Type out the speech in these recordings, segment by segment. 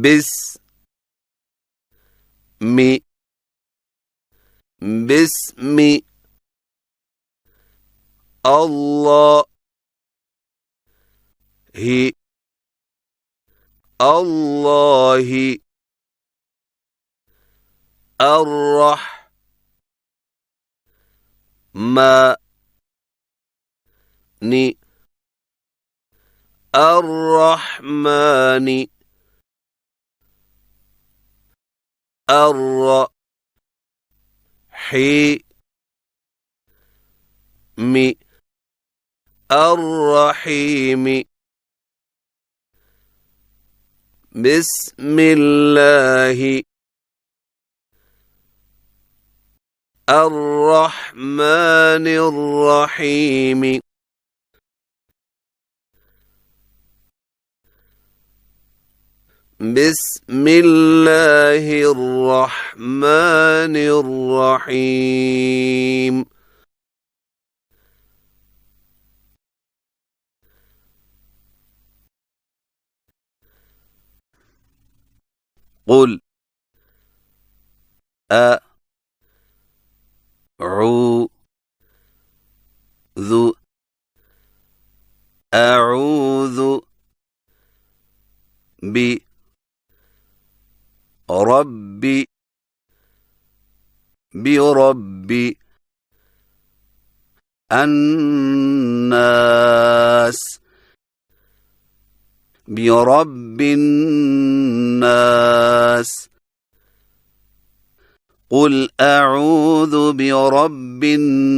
باسم باسم الله الله الرحمن الرحيم بسم الله الرحمن الرحيم بسم الله الرحمن الرحيم قل أعوذ برب الناس برب الناس قل أعوذ برب الناس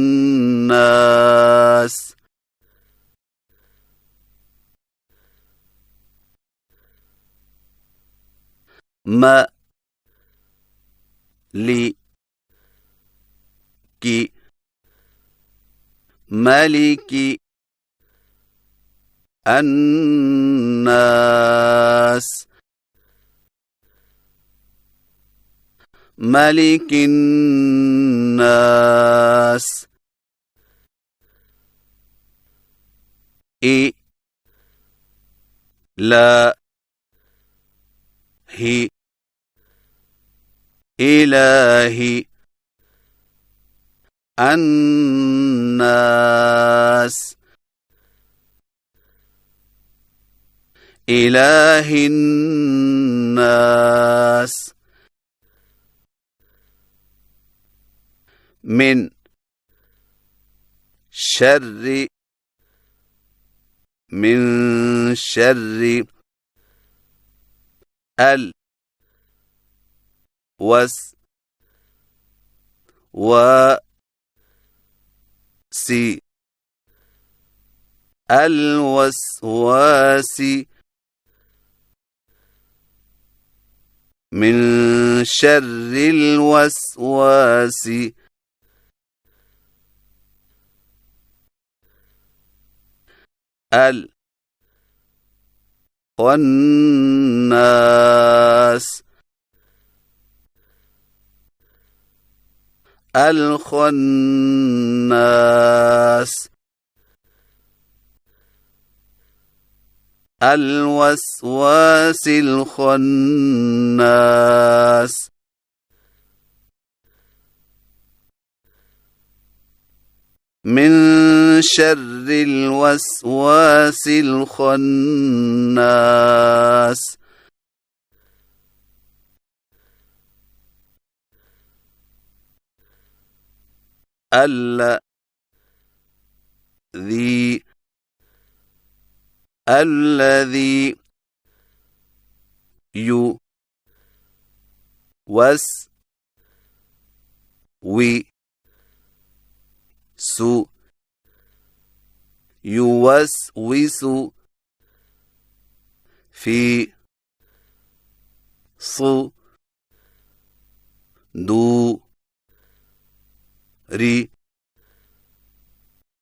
ملك الناس ملك الناس إله الناس إله الناس من شر الوسواس من شر الوسواس الخناس الخناس الوسواس الخناس من شر الوسواس الخناس الذي يوسوس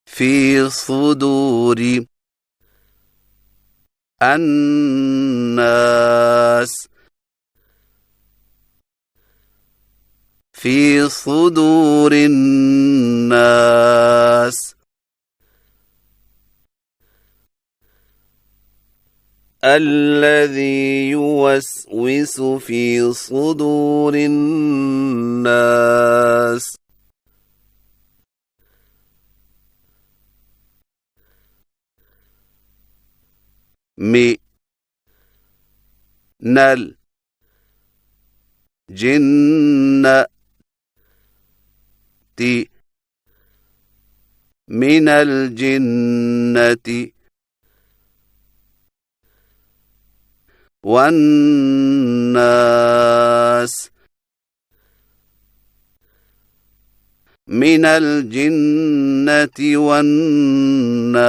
في صدور الناس في صدور الناس الذي يوسوس في صدور الناس من الجنة من الجنة والناس من الجنة والناس